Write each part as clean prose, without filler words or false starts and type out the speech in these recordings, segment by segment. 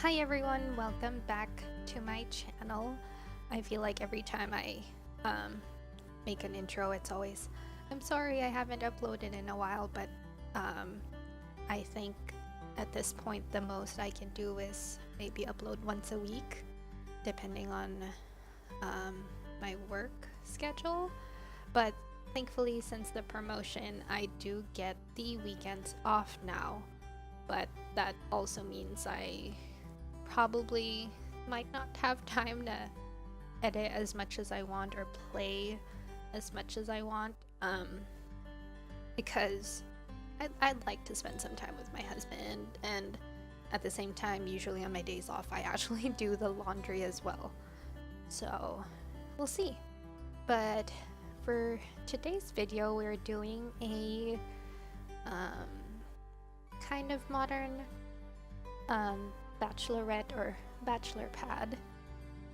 Hi everyone, welcome back to my channel. I feel like every time I make an intro, it's always, I'm sorry I haven't uploaded in a while, but I think at this point the most I can do is maybe upload once a week, depending on my work schedule. But thankfully, since the promotion, I do get the weekends off now, but that also means I probably might not have time to edit as much as I want or play as much as I want, because I'd like to spend some time with my husband, and at the same time, usually on my days off, I actually do the laundry as well. So we'll see. But for today's video, we're doing a kind of modern Bachelorette or bachelor pad,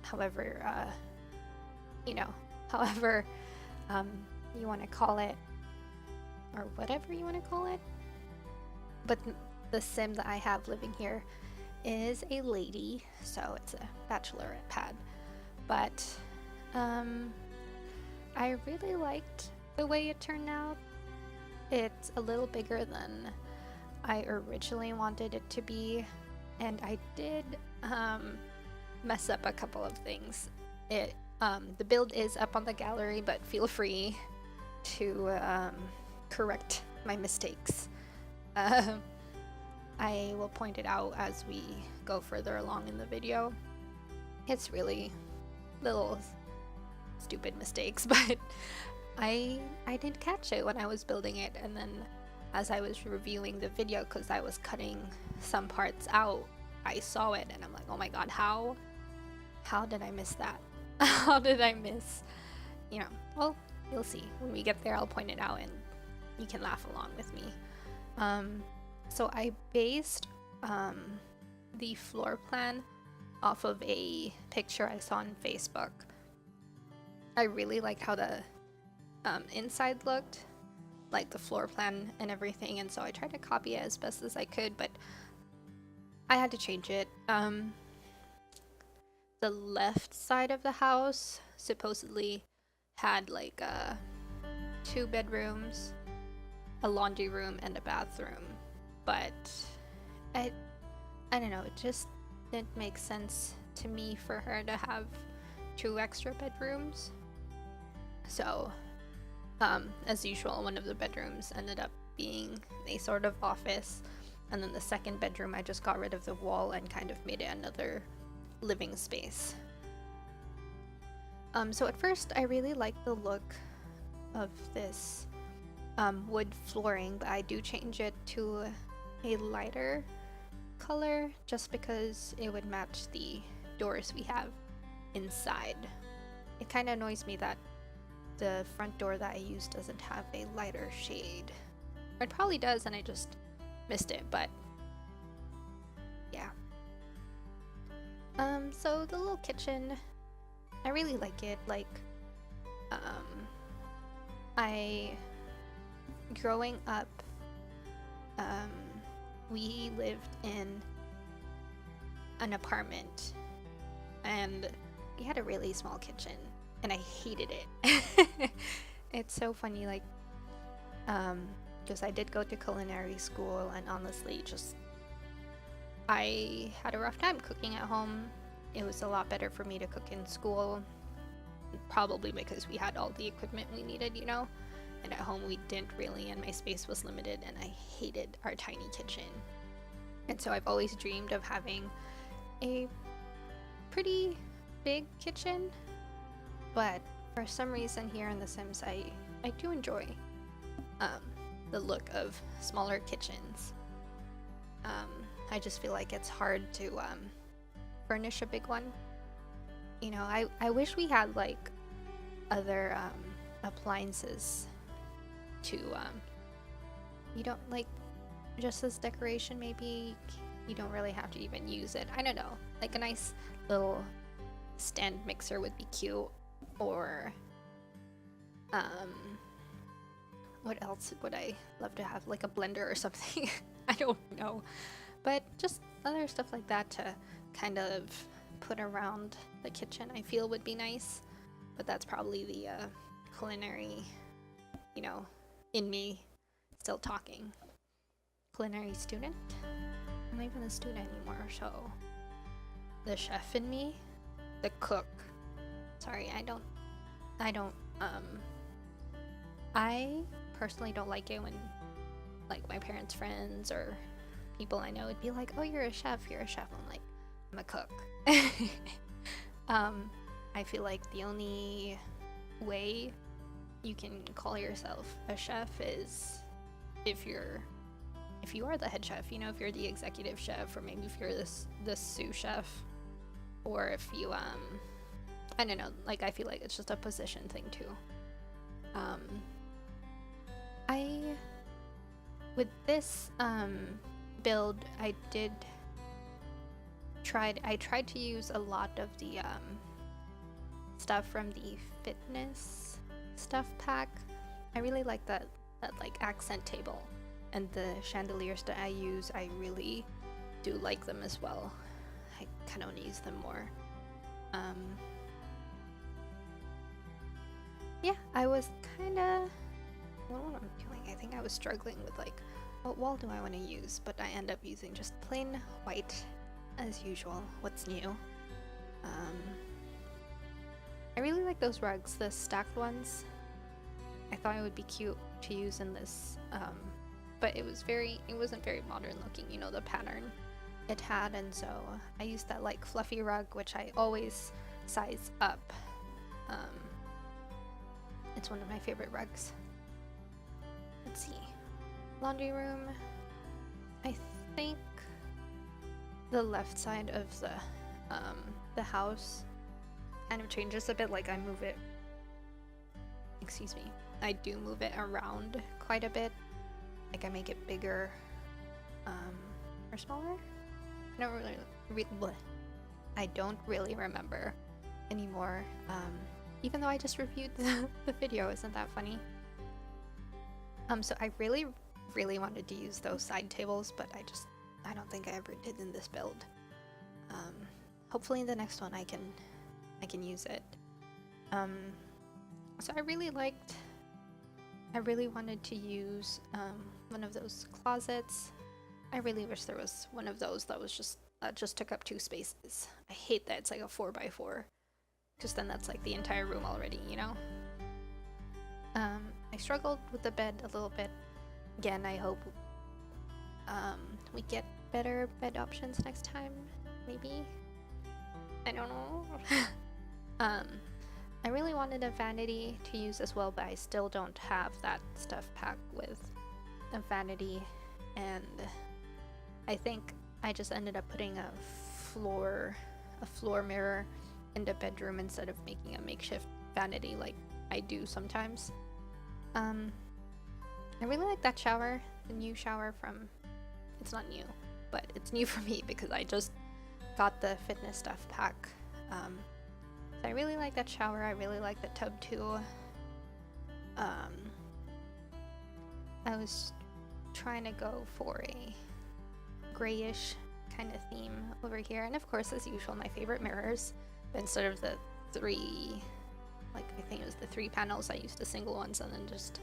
however however you want to call it, or whatever you want to call it. But the sim that I have living here is a lady, so it's a bachelorette pad. But I really liked the way it turned out. It's a little bigger than I originally wanted it to be, and I did mess up a couple of things. The build is up on the gallery, but feel free to correct my mistakes. I will point it out as we go further along in the video. It's really little stupid mistakes, but I didn't catch it when I was building it, and then as I was reviewing the video, because I was cutting some parts out, I saw it and I'm like, oh my god, how did I miss that? How did I miss, well, you'll see. When we get there, I'll point it out and you can laugh along with me. So I based the floor plan off of a picture I saw on Facebook. I really liked how the inside looked, like the floor plan and everything, and so I tried to copy it as best as I could, but I had to change it. The left side of the house supposedly had like 2 bedrooms, a laundry room, and a bathroom, but I don't know, it just didn't make sense to me for her to have 2 extra bedrooms. So as usual, one of the bedrooms ended up being a sort of office, and then the second bedroom I just got rid of the wall and kind of made it another living space. So at first I really liked the look of this wood flooring, but I do change it to a lighter color just because it would match the doors we have inside. It kind of annoys me that the front door that I use doesn't have a lighter shade. Or it probably does and I just missed it, but yeah. So the little kitchen, I really like it. Like, growing up, we lived in an apartment and we had a really small kitchen and I hated it. It's so funny, like, because I did go to culinary school, and honestly, just I had a rough time cooking at home. It was a lot better for me to cook in school, probably because we had all the equipment we needed, and at home we didn't really, and my space was limited, and I hated our tiny kitchen. And so I've always dreamed of having a pretty big kitchen, but for some reason here in The Sims, I do enjoy the look of smaller kitchens. I just feel like it's hard to furnish a big one. I wish we had like other appliances to you don't like just as decoration. Maybe you don't really have to even use it. I don't know, like a nice little stand mixer would be cute, or what else would I love to have, like a blender or something. I don't know, but just other stuff like that to kind of put around the kitchen I feel would be nice. But that's probably the culinary, in me still talking. Culinary student? I'm not even a student anymore, so the chef in me, the cook. Sorry, I personally don't like it when, like, my parents' friends or people I know would be like, oh, you're a chef. I'm like, I'm a cook. I feel like the only way you can call yourself a chef is if you are the head chef, if you're the executive chef, or maybe if you're the sous chef, or if you I don't know, like, I feel like it's just a position thing too. With this build, I tried to use a lot of the stuff from the fitness stuff pack. I really like that like accent table, and the chandeliers that I use, I really do like them as well. I kind of want to use them more. Yeah, I was kind of, what am I doing? I think I was struggling with like, what wall do I want to use? But I end up using just plain white as usual. What's new? I really like those rugs, the stacked ones. I thought it would be cute to use in this, but it wasn't very modern looking, the pattern it had, and so I used that like fluffy rug, which I always size up. It's one of my favorite rugs. Let's see. Laundry room. I think the left side of the house kind of changes a bit, like I move it, I do move it around quite a bit, like I make it bigger or smaller. I don't really remember anymore, even though I just reviewed the video. Isn't that funny? So I really wanted to use those side tables, but I don't think I ever did in this build. Hopefully in the next one I can use it. So I really wanted to use one of those closets. I really wish there was one of those that was just took up 2 spaces. I hate that it's like a 4x4, because then that's like the entire room already, I struggled with the bed a little bit. Again, I hope we get better bed options next time, maybe. I don't know. I really wanted a vanity to use as well, but I still don't have that stuff pack with a vanity, and I think I just ended up putting a floor mirror in the bedroom instead of making a makeshift vanity like I do sometimes. I really like that shower, the new shower from, it's not new, but it's new for me because I just got the fitness stuff pack. So I really like that shower. I really like the tub too. I was trying to go for a grayish kind of theme over here, and of course, as usual, my favorite mirrors. But instead of the 3, like I think it was the 3 panels, I used the single ones and then just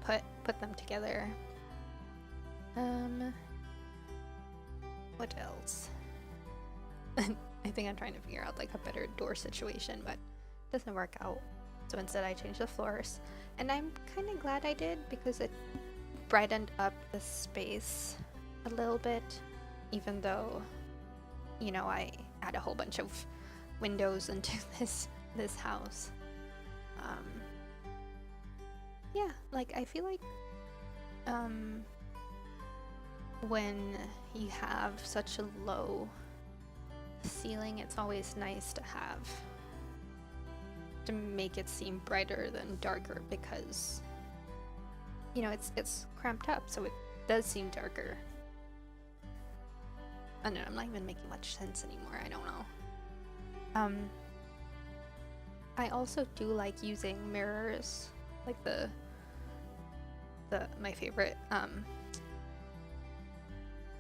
put them together. What else? I think I'm trying to figure out like a better door situation, but it doesn't work out. So instead I changed the floors, and I'm kind of glad I did because it brightened up the space a little bit, even though, I had a whole bunch of windows into this house. Yeah, like I feel like when you have such a low ceiling, it's always nice to make it seem brighter than darker, because it's cramped up, so it does seem darker. I don't know, I'm not even making much sense anymore. I don't know. I also do like using mirrors, like my favorite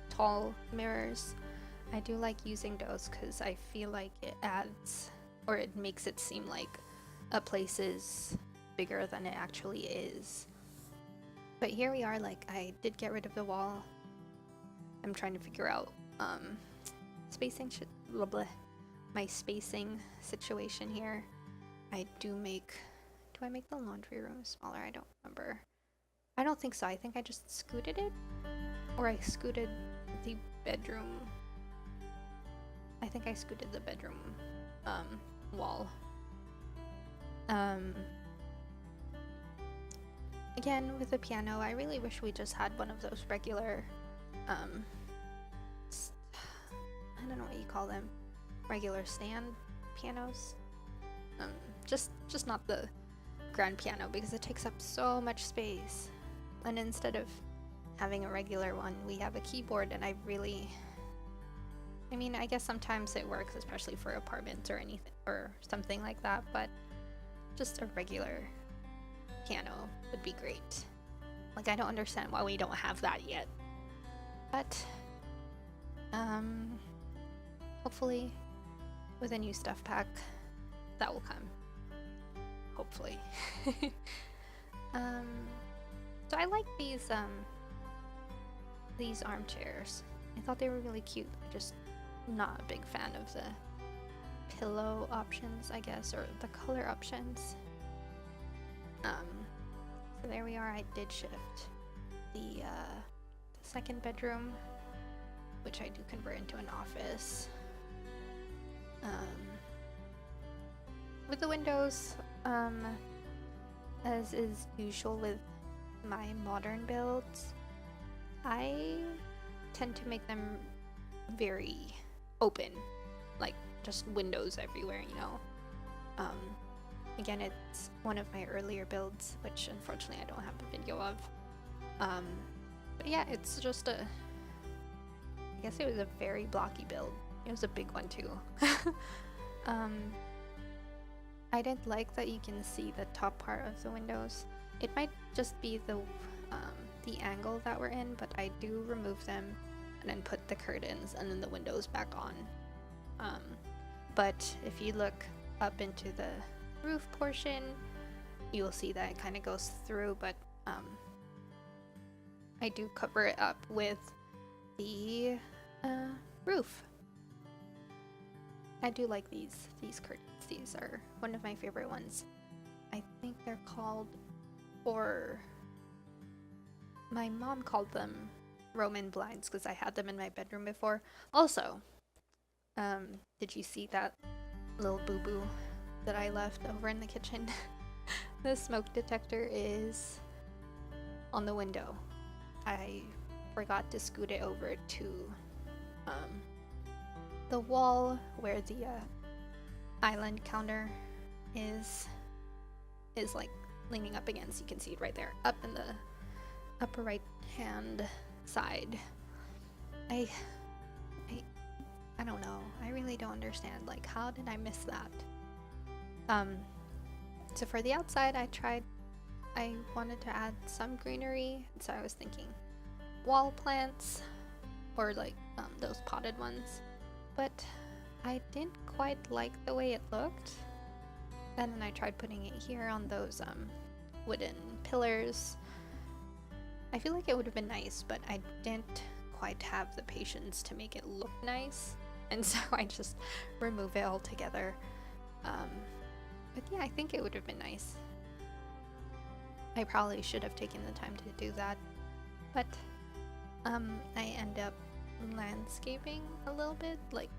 tall mirrors. I do like using those because I feel like it adds, or it makes it seem like a place is bigger than it actually is. But here we are, like, I did get rid of the wall. I'm trying to figure out spacing blah blah, my spacing situation here. I do I make the laundry room smaller? I don't remember. I don't think so. I think I just scooted it, or I scooted the bedroom. I think I scooted the bedroom wall. Again, with the piano, I really wish we just had one of those regular, I don't know what you call them, regular stand pianos. Just not the grand piano, because it takes up so much space. And instead of having a regular one, we have a keyboard, and I mean, I guess sometimes it works, especially for apartments or anything or something like that, but just a regular piano would be great. Like, I don't understand why we don't have that yet. But hopefully with a new stuff pack that will come. Hopefully. So I like these armchairs. I thought they were really cute. I'm just not a big fan of the pillow options, I guess, or the color options. So there we are. I did shift the second bedroom, which I do convert into an office. With the windows, as is usual with my modern builds, I tend to make them very open, like just windows everywhere, you know. Again, it's one of my earlier builds, which unfortunately I don't have a video of. But yeah, it's just I guess it was a very blocky build. It was a big one too. I didn't like that you can see the top part of the windows. It might just be the angle that we're in, but I do remove them and then put the curtains and then the windows back on. But if you look up into the roof portion, you'll see that it kind of goes through, but I do cover it up with the roof. I do like these curtains. These are one of my favorite ones. I think they're called, or my mom called them, Roman blinds, because I had them in my bedroom before. Also, did you see that little boo-boo that I left over in the kitchen? The smoke detector is on the window. I forgot to scoot it over to the wall where the island counter is like leaning up against. You can see it right there, up in the upper right hand side. I don't know. I really don't understand. Like, how did I miss that? So for the outside, I wanted to add some greenery, so I was thinking wall plants, or like those potted ones, but I didn't quite like the way it looked. And then I tried putting it here on those wooden pillars. I feel like it would have been nice, but I didn't quite have the patience to make it look nice, and so I just remove it altogether. But yeah, I think it would have been nice. I probably should have taken the time to do that, but I end up landscaping a little bit, like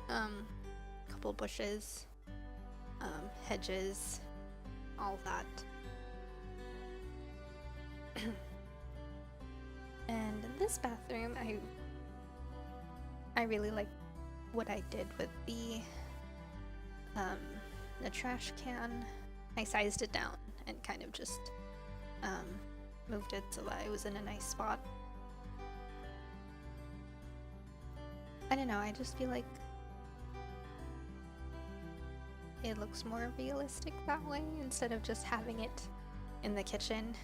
a couple bushes, hedges, all that. And in this bathroom, I really like what I did with the trash can. I sized it down and kind of just moved it so that it was in a nice spot. I don't know, I just feel like it looks more realistic that way instead of just having it in the kitchen.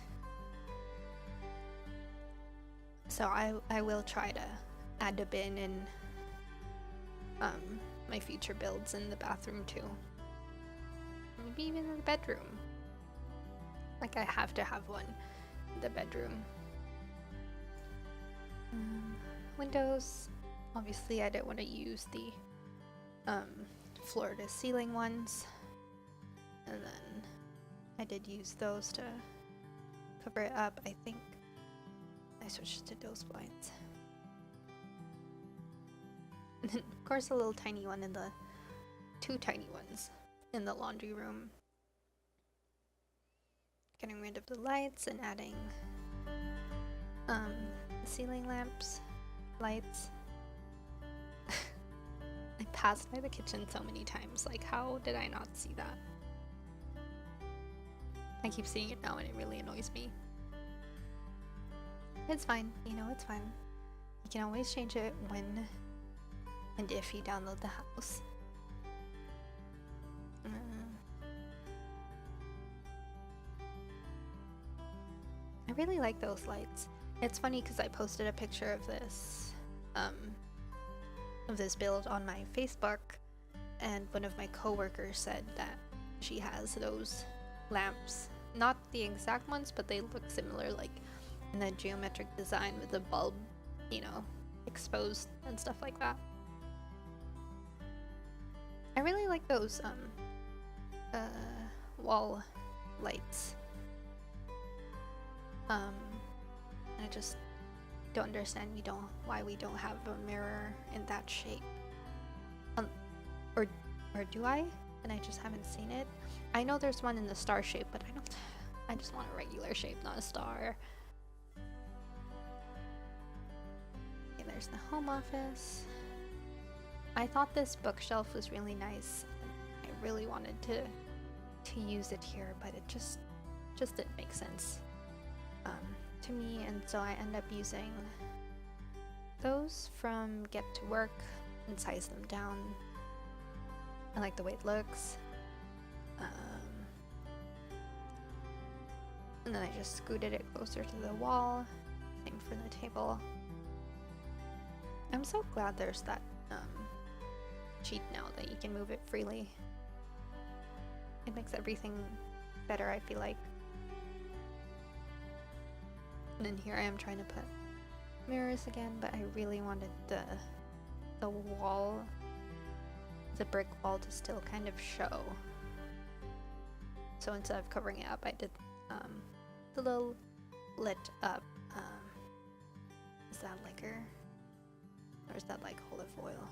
So I will try to add a bin and my future builds in the bathroom too. Maybe even in the bedroom. Like, I have to have one in the bedroom. Windows. Obviously, I didn't want to use the floor to ceiling ones. And then I did use those to cover it up. I think I switched to those blinds. And then, of course, a little tiny one in the... two tiny ones in the laundry room. Getting rid of the lights and adding ceiling lamps, lights. I passed by the kitchen so many times. Like, how did I not see that? I keep seeing it now and it really annoys me. It's fine, you know, it's fine. You can always change it when and if you download the house. I really like those lights. It's funny because I posted a picture of this build on my Facebook, and one of my coworkers said that she has those lamps. Not the exact ones, but they look similar, like in the geometric design with the bulb, you know, exposed and stuff like that. I really like those wall lights. I just don't understand why we don't have a mirror in that shape. Or do I? And I just haven't seen it. I know there's one in the star shape, but I just want a regular shape, not a star. Okay, there's the home office. I thought this bookshelf was really nice. I really wanted to use it here, but it just didn't make sense to me, and so I end up using those from Get to Work and size them down. I like the way it looks. And then I just scooted it closer to the wall. Same for the table. I'm so glad there's that cheat now that you can move it freely. It makes everything better, I feel like. And then here I am trying to put mirrors again, but I really wanted the wall, the brick wall, to still kind of show. So instead of covering it up, I did the little lit up, is that liquor? Or is that like olive oil?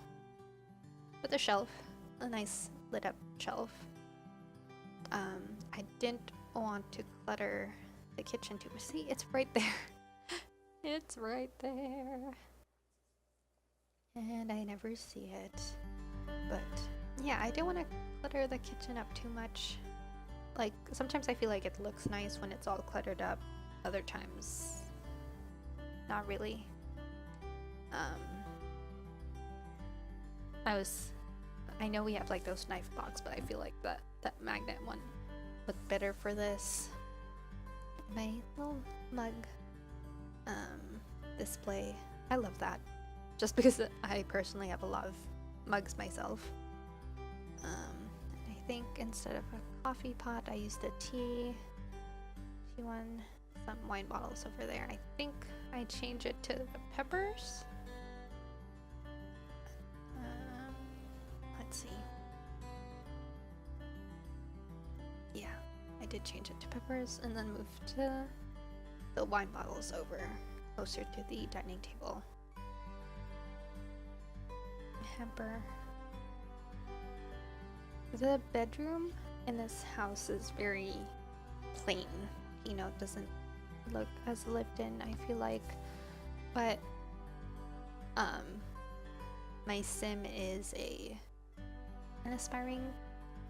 With a shelf, a nice lit up shelf. I didn't want to clutter the kitchen too much. See, it's right there. It's right there. And I never see it. But yeah, I didn't want to clutter the kitchen up too much. Like, sometimes I feel like it looks nice when it's all cluttered up. Other times, not really. I know we have like those knife blocks, but I feel like that magnet one looked better for this. My little mug display, I love that, just because I personally have a lot of mugs myself. I think instead of a coffee pot, I used a tea one. Some wine bottles over there. I think I change it to the peppers. Let's see. Yeah, I did change it to peppers and then moved the wine bottles over closer to the dining table. Hamper. The bedroom in this house is very plain. You know, it doesn't look as lived in, I feel like. But my sim is an aspiring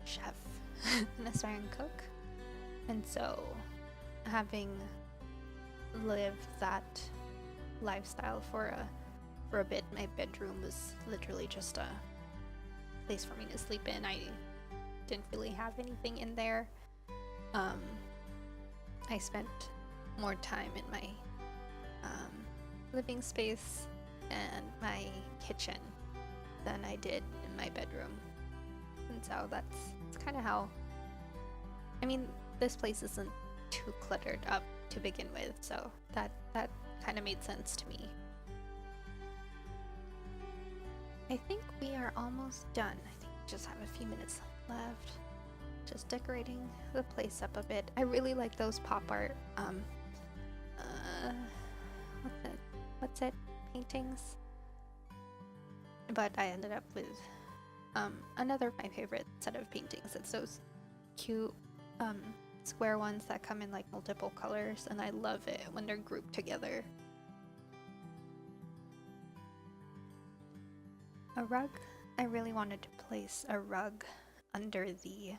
chef, an aspiring cook, and so having lived that lifestyle for a bit, my bedroom was literally just a place for me to sleep in. I didn't really have anything in there. I spent more time in my living space and my kitchen than I did in my bedroom. And so that's kind of how, I mean, this place isn't too cluttered up to begin with, so that kind of made sense to me. I think we are almost done. I think we just have a few minutes left. Just decorating the place up a bit. I really like those pop art, what's it? Paintings? But I ended up with another of my favorite set of paintings. It's those cute square ones that come in like multiple colors, and I love it when they're grouped together. A rug. I really wanted to place a rug under the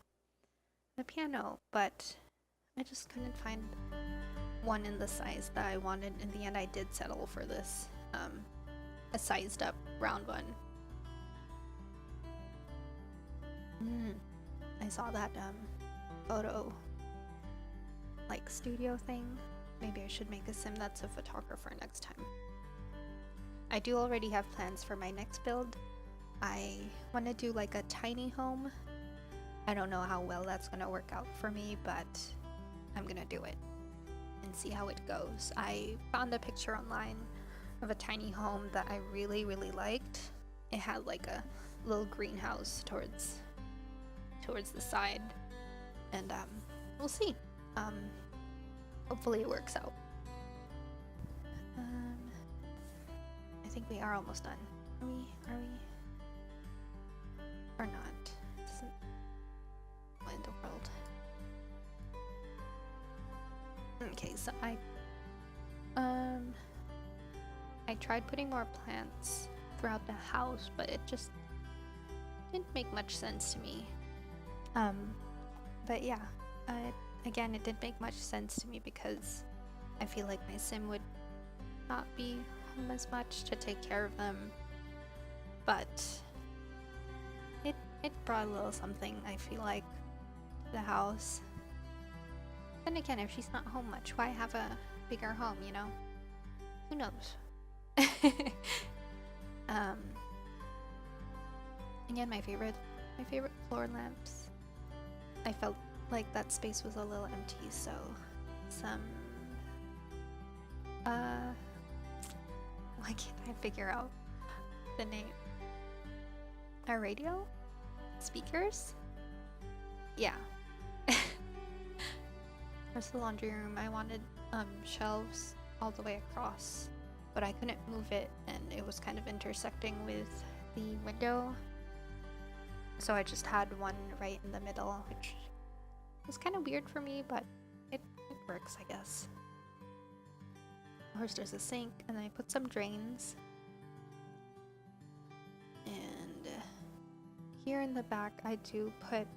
piano, but I just couldn't find one in the size that I wanted. In the end, I did settle for this a sized up round one. I saw that photo like studio thing. Maybe I should make a sim that's a photographer next time. I do already have plans for my next build. I want to do like a tiny home. I don't know how well that's gonna work out for me, but I'm gonna do it and see how it goes. I found a picture online of a tiny home that I really liked. It had like a little greenhouse towards the side, and we'll see. Hopefully it works out. I think we are almost done. Are we? Or not? Doesn't end the world. Okay, so I tried putting more plants throughout the house, but it just didn't make much sense to me. But yeah, again, it didn't make much sense to me because I feel like my sim would not be home as much to take care of them, but it brought a little something, I feel like, to the house. Then again, if she's not home much, why have a bigger home, you know? Who knows? Again, my favorite floor lamps. I felt like that space was a little empty, so some why can't I figure out the name? A radio? Speakers? Yeah. Where's the laundry room? I wanted shelves all the way across, but I couldn't move it, and it was kind of intersecting with the window. So I just had one right in the middle, which was kind of weird for me, but it works, I guess. Of course, there's a sink, and I put some drains. And here in the back, I do put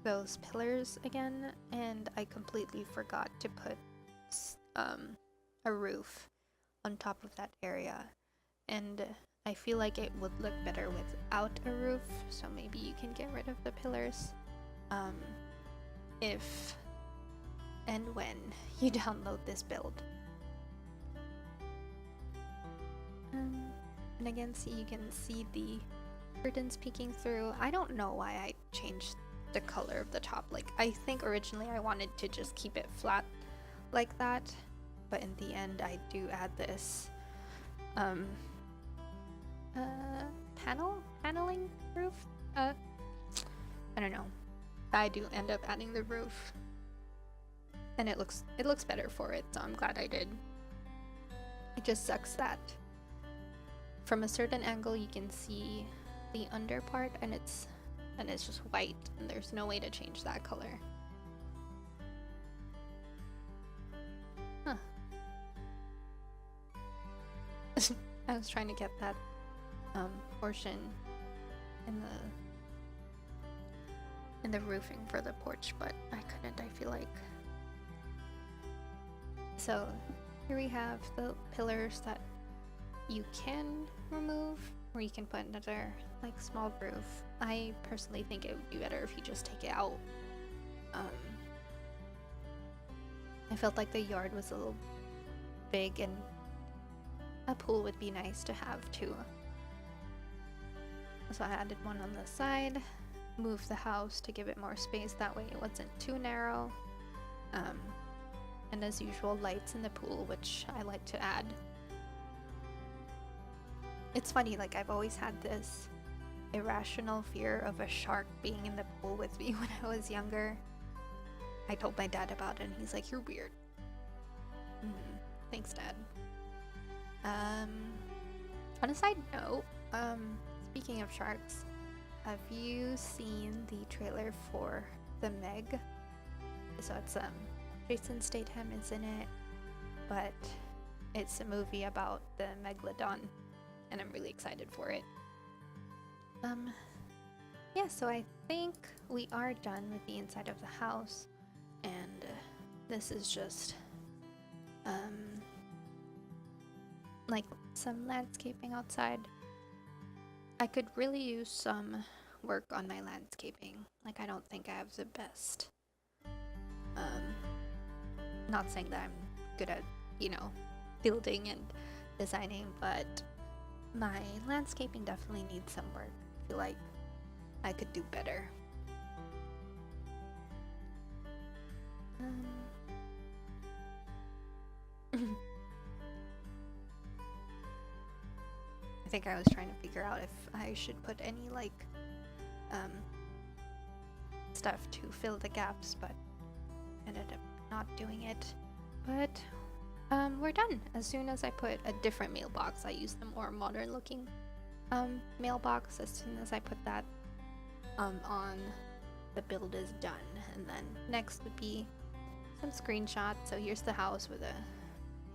those pillars again, and I completely forgot to put a roof on top of that area. And I feel like it would look better without a roof, so maybe you can get rid of the pillars if and when you download this build. And again, you can see the curtains peeking through. I don't know why I changed the color of the top. Like, I think originally I wanted to just keep it flat like that, but in the end I do add this paneling roof. I don't know. I do end up adding the roof, and it looks better for it, so I'm glad I did. It just sucks that from a certain angle you can see the under part, and it's just white, and there's no way to change that color. Huh. I was trying to get that portion in the roofing for the porch, but I couldn't, I feel like. So here we have the pillars that you can remove, or you can put another like small roof. I personally think it would be better if you just take it out. I felt like the yard was a little big, and a pool would be nice to have too. So I added one on the side, moved the house to give it more space, that way it wasn't too narrow. And as usual, lights in the pool, which I like to add. It's funny, like I've always had this irrational fear of a shark being in the pool with me when I was younger. I told my dad about it and he's like, "You're weird." Thanks, Dad. On a side note, speaking of sharks, have you seen the trailer for The Meg? So it's Jason Statham is in it, but it's a movie about the megalodon, and I'm really excited for it. Yeah, so I think we are done with the inside of the house, and this is just like some landscaping outside. I could really use some work on my landscaping. Like, I don't think I have the best. Not saying that I'm good at, building and designing, but my landscaping definitely needs some work. I feel like I could do better. I think I was trying to figure out if I should put any stuff to fill the gaps, but ended up not doing it. But we're done. As soon as I put a different mailbox, I use the more modern looking mailbox. As soon as I put that on, the build is done. And then next would be some screenshots. So here's the house with a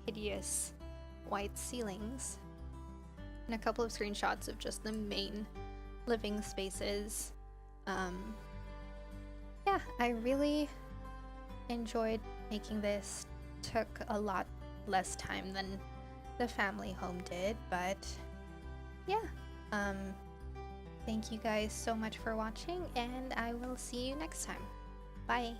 hideous white ceilings, and a couple of screenshots of just the main living spaces. Yeah, I really enjoyed making this. Took a lot less time than the family home did, but yeah. Thank you guys so much for watching, and I will see you next time. Bye.